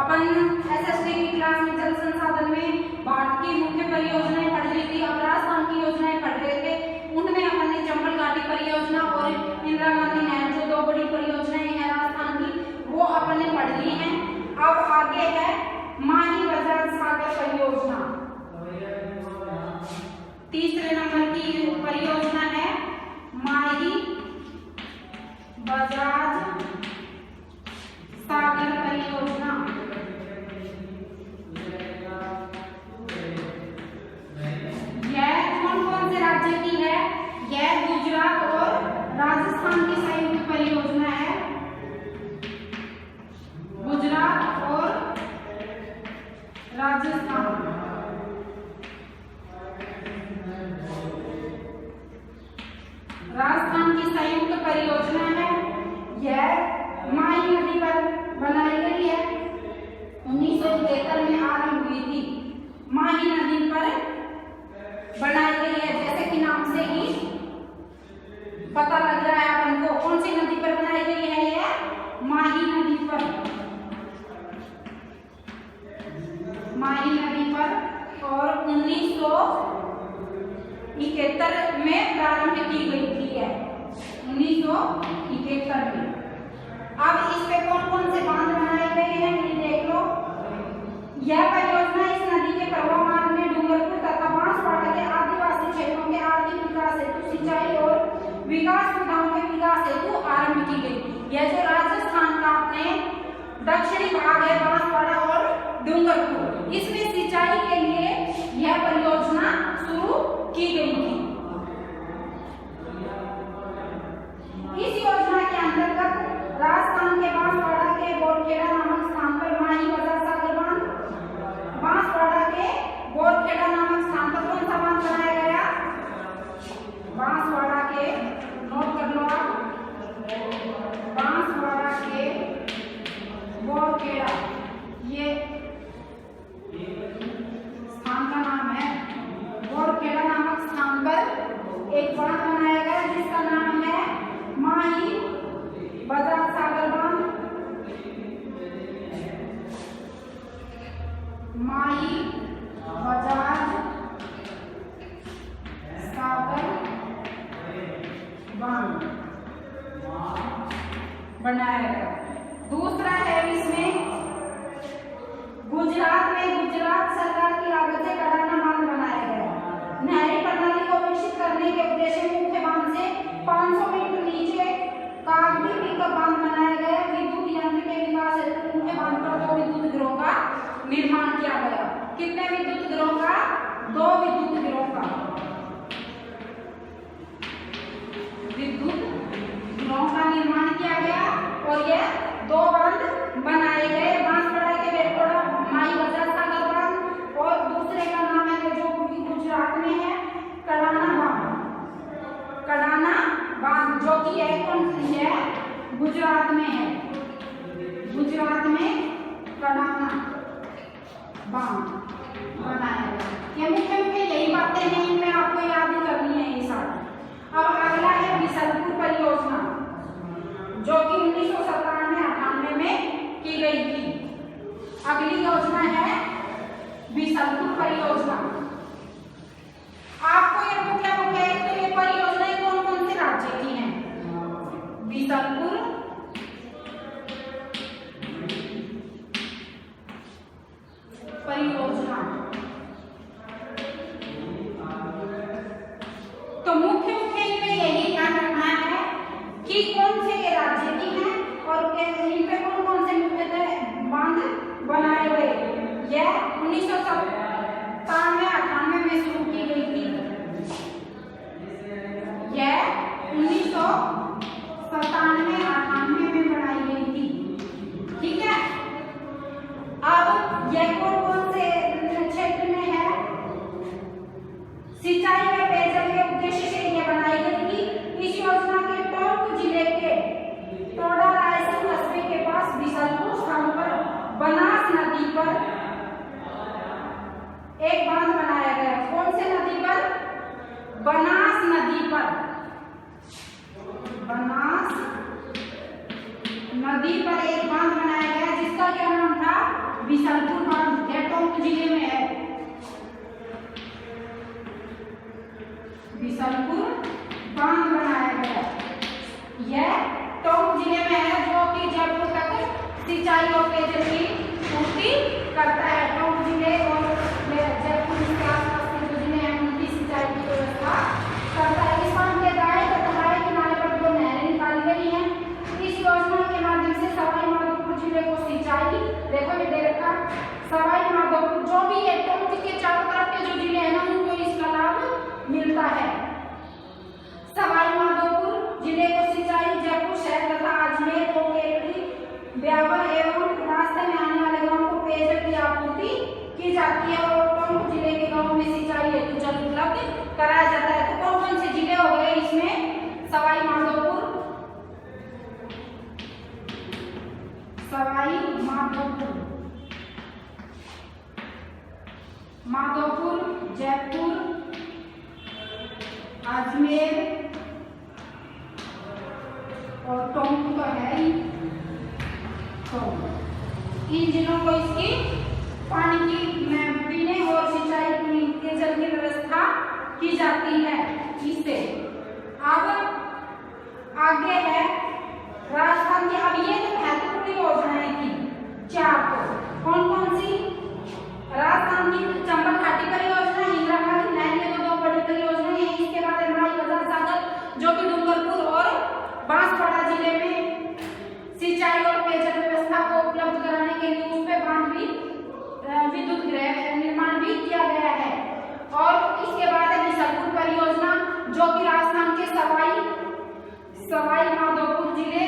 अपन SST की class में जल संसाधन में भारत की मुख्य परियोजनाएं पढ़ रही थी। अब राजस्थान की योजनाएं पढ़ रहे थे। उनमें अपन ने चंबल घाटी परियोजना और इंदिरा गांधी नहर, जो दो बड़ी परियोजनाएं हैं राजस्थान की, वो अपन ने पढ़ ली हैं। अब आगे है माही बजाज सागर परियोजना। तीसरे नंबर की परियोजना है माही बजाज सागर परियोजना। यह कौन कौन से राज्य की है? यह गुजरात और राजस्थान की संयुक्त परियोजना है। गुजरात और राजस्थान। राजस्थान की संयुक्त परियोजना है। यह माही नदी पर बनाई गई है। 1973 में आरंभ हुई थी। माही नदी पर बनाई गई है, जैसे कि नाम से ही पता लग रहा है अपन को। कौन सी नदी पर बनाई गई है? यह माही नदी पर। माही नदी पर और 1971 में प्रारंभ की गई थी। 1971 में। अब इस पे कौन कौन से बांध बनाए गए हैं ये देख लो। यह परियोजना इस नदी के प्रवाह मार्ग में डूंगरपुर तथा बांसवाड़ा के आदिवासी क्षेत्रों के आर्थिक विकास हेतु, सिंचाई और विकास सुविधाओं के विकास हेतु आरंभ की गई। यह जो राजस्थान का अपने दक्षिणी भाग है, बांसवाड़ा और डूंगरपुर, इसमें सिंचाई के लिए यह परियोजना शुरू की गई थी। इस योजना के अंतर्गत राजस्थान के बांसवाड़ा के बोरखेड़ा नामक स्थान पर माही बजाज सागर बांध, बांसवाड़ा के बोरखेड़ा नामक स्थान पर कौन सा बांध बनाया गया? बांसवाड़ा के, नोट कर लो आप, बांसवाड़ा के बोरखेड़ा, ये स्थान का नाम है। बोरखेड़ा नामक स्थान पर एक बांध बनाया गया जिसका नाम है माही बजाज सागर बांध। माही बजाज सागर बांध बनाया गया। दूसरा है इसमें गुजरात में गुजरात सरकार की लागत से कड़ाना बांध बनाया गया। नहरी प्रणाली को विकसित करने के उद्देश्य में मुख्य बांध से 500 मीटर नीचे कागदी पिकअप बांध बनाया गया। विद्युत यंत्र के विकास हेतु मुख्य बांध पर 2 विद्युत गिरोह का निर्माण किया गया। कितने विद्युत गिरोह का? 2 विद्युत गिरोह का निर्माण किया गया और यह 2 बांध बनाए गए। बांसवाड़ा के बेलकोड़ा माही बजाज सागर बांध और दूसरे का नाम है जो गुजरात में है कड़ाना बांध। कड़ाना बांध जो कि है कौन सी है? गुजरात में है। गुजरात में कड़ाना बांध बनाया गया। ये मुख्य मुख्य यही बातें हैं, इनमें आपको याद ही करनी है ये सारी। अब अगला है बिसलपुर परियोजना जो कि 1997-98 में की गई थी। अगली योजना है बिसलपुर परियोजना। आपको ये मुख्य मुख्य तो ये परियोजनाएं कौन कौन से राज्य की हैं? बिसलपुर परियोजना। तो मुख्य मुख्य इनमें यही ध्यान रखना है कि कौन से ये राज्य की हैं और इन पे कौन कौन से मुख्यतः बांध बनाए गए। यह 1997-98 में शुरू की गई थी। यह 1997-98 में बनाई गई थी। ठीक है। अब यह कौन कौन से क्षेत्र में है? सिंचाई व पेयजल के उद्देश्य से यह बनाई गई थी। इस योजना के टोंक जिले के टोडा रायसेन कस्बे के पास बिसलपुर स्थान पर बनास नदी पर एक बांध बनाया गया। कौन से नदी पर? बनास नदी पर। बनास नदी पर एक बांध बनाया गया जिसका क्या नाम था? बिसलपुर बांध यह टोंक जिले में है। बिसलपुर बांध बनाया गया, यह टोंक जिले में है, जो कि जयपुर तक सिंचाई और पेयजल की पूर्ति करता है। टोंक जिले और जयपुर के आसपास के जो जिले हैं उनकी सिंचाई की व्यवस्था करता है। इस बांध के दाएं किनारे पर 2 नहरें निकाली गई हैं। इस योजना के माध्यम से सवाई माधोपुर जिले को सिंचाई, देखो ये दे रखा, सवाई माधोपुर, जो भी है टोंक के चारों तरफ के जो जिले हैं ना उनको इसका लाभ मिलता है। सवाई माधोपुर जिले को सिंचाई जयपुर शहर तथा अजमेर को केकड़ी, ब्यावर एवं रास्ते में आने वाले गांवों को पेयजल की आपूर्ति की जाती है और टोंक जिले के गांवों में सिंचाई हेतु जल उपलब्ध कराया जाता है। तो कौन कौन से जिले हो गए इसमें? सवाई माधोपुर, सवाई माधोपुर, जयपुर, अजमेर और टोंक तो है ही। इन जिलों को इसकी पानी की पीने और सिंचाई के जल की व्यवस्था की जाती है इससे। अब आगे है राजस्थान की, अब ये तो महत्वपूर्ण योजनाएं थी 4, तो कौन कौन सी? राजस्थान की चंबल घाटी परियोजना, इंदिरा गांधी नहर, ये 2 बड़ी परियोजनाएं हैं। इसके बाद माई बजार सागर, जो कि डूंगरपुर और बांसवाड़ा जिले में सिंचाई और पेयजल व्यवस्था को उपलब्ध कराने के लिए उस पे बांध भी, विद्युत गृह निर्माण भी किया गया है। और इसके बाद है बिसलपुर परियोजना, जो कि राजस्थान के सवाई माधोपुर जिले,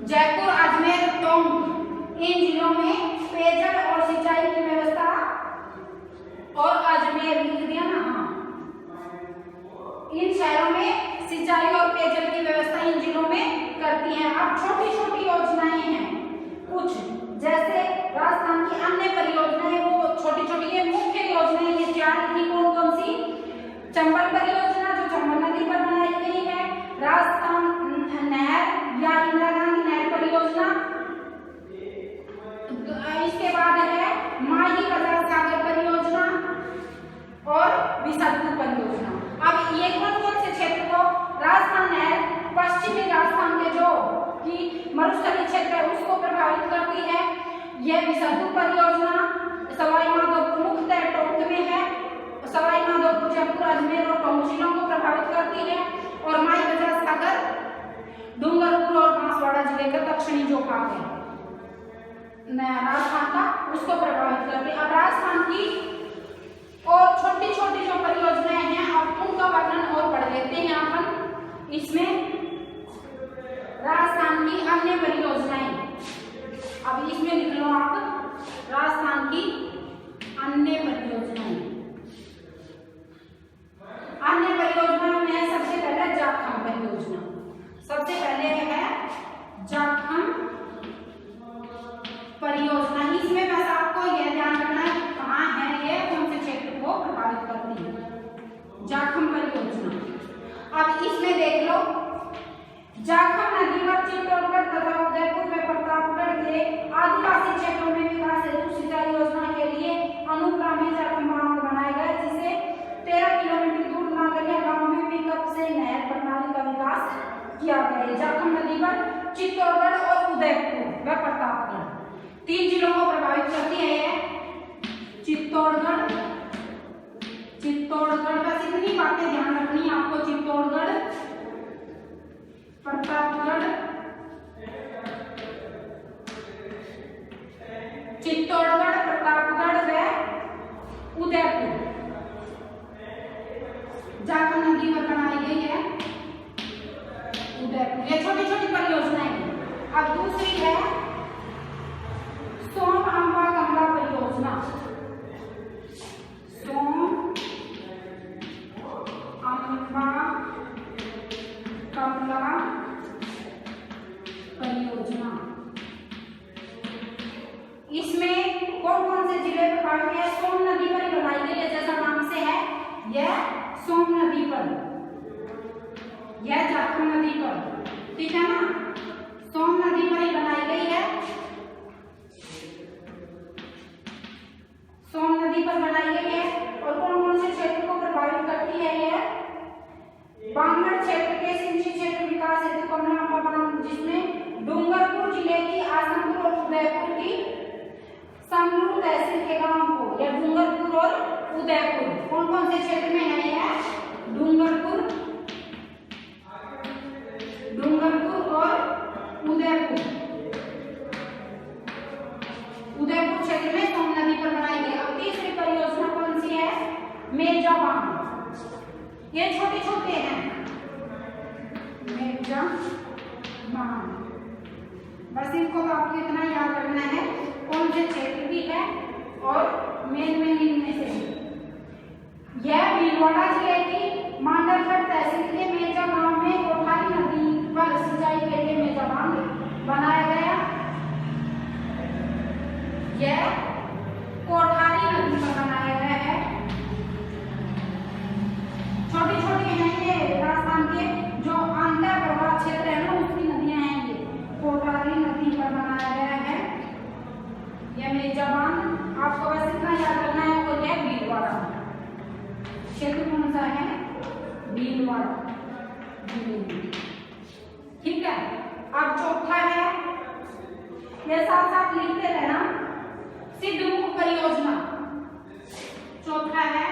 जयपुर, अजमेर, टोंक, इन जिलों में पेयजल और सिंचाई की व्यवस्था, और अजमेर लिख दिया ना, हाँ, इन शहरों में सिंचाई और पेयजल की व्यवस्था इन जिलों में करती हैं। अब छोटी छोटी योजनाएं हैं कुछ, जैसे राजस्थान की अन्य परियोजनाएं, वो छोटी छोटी है। मुख्य योजनाएं ये 4 थी, कौन कौन सी? चंबल परियोजना, जो चंबल नदी पर बनाई गई है, राजस्थान नहर या इंदिरा गांधी नहर परियोजना, इसके बाद है माई बजार सागर परियोजना और बिसलपुर परियोजना। अब ये कौन कौन से क्षेत्र को? राजस्थान नहर पश्चिमी राजस्थान के जो कि मरुस्थलीय क्षेत्र है उसको प्रभावित करती है। यह बिसलपुर परियोजना सवाई माधोपुर मुख्यतः टोंक में है, सवाई माधोपुर, जयपुर, अजमेर और टोंक जिलों को प्रभावित करती है, और माई बजार सागर डूंगरपुर और बांसवाड़ा जिले का दक्षिणी जो भाग है राजस्थान का, उसको प्रभावित करती है। अब राजस्थान की और छोटी छोटी जो परियोजनाएं हैं, अब उनका वर्णन और पढ़ लेते हैं अपन। इसमें राजस्थान की अन्य परियोजनाएं, अब इसमें लिख लो आप, राजस्थान की अन्य परियोजनाएं। अन्य परियोजनाओं में सबसे पहले जाखम परियोजना, सबसे पहले है जाखम परियोजना। इसमें बस आपको यह ध्यान रखना है कहाँ है ये, कौन से क्षेत्र को प्रभावित करती है जाखम परियोजना। अब इसमें देख लो, जाखम नदी पर चित्तौड़गढ़ तथा उदयपुर में प्रतापगढ़ के आदिवासी क्षेत्रों में विकास हेतु सिंचाई योजना के लिए अनुक्रमे जाखम बांध बनाया गया, जिसे 13 किलोमीटर दूर नागरिया गांव में पिकअप से नहर प्रणाली का विकास किया गया है। जाखम नदी पर चित्तौड़गढ़ और उदयपुर व प्रतापगढ़ 3 जिलों को प्रभावित करती है। चित्तौड़गढ़ बस इतनी बातें ध्यान रखनी है आपको, चित्तौड़गढ़, प्रतापगढ़, व उदयपुर जाखम नदी पर बनाई गई है उदयपुर। ये छोटी छोटी परियोजनाएं हैं। अब दूसरी है सोम अम्बा कमला परियोजना। सोम अम्बा कमला परियोजना, इसमें कौन कौन से जिले प्रभावित है? सोम नदी पर बनाई गई है, जैसा नाम से है, यह सोम नदी पर, यह जाखम नदी पर, ठीक है ना, सोम नदी पर ही बनाई गई है। बनाई गई है और कौन कौन से क्षेत्र को प्रभावित करती है यह? बांगड़ क्षेत्र के सिंचित क्षेत्र विकास हेतु कमला बांध, जिसमें डूंगरपुर जिले की आसनपुर और उदयपुर की संगरूर तहसील के गांव को, या डूंगरपुर और उदयपुर कौन कौन से क्षेत्र में है यह? डूंगरपुर और उदयपुर क्षेत्र में सोन नदी पर बनाई गई। अब तीसरी परियोजना कौन सी है? मेजा बांध। ये छोटे छोटे हैं, मेजा बांध, बस इनको तो आपको इतना याद रखना है कौन से क्षेत्र की है और मेन इनमें से। यह भीलवाड़ा जिले की मांडरगढ़ तहसील के मेजा गांव में कोठारी नदी पर सिंचाई के लिए मेजा बांध बनाया गया। यह कोठारी नदी पर बनाया गया है। छोटी छोटी हैं ये राजस्थान के जो अंतर प्रवाह क्षेत्र है ना, उसकी नदियां हैं ये। कोठारी नदी पर बनाया गया है यह मेजा बांध। आपको बस इतना याद रखना है। और यह भीलवाड़ा क्षेत्र कौन सा है? भीलवाड़ा। ठीक है। अब चौथा है, ये साथ साथ लिखते रहना, सिद्धमुख परियोजना। चौथा है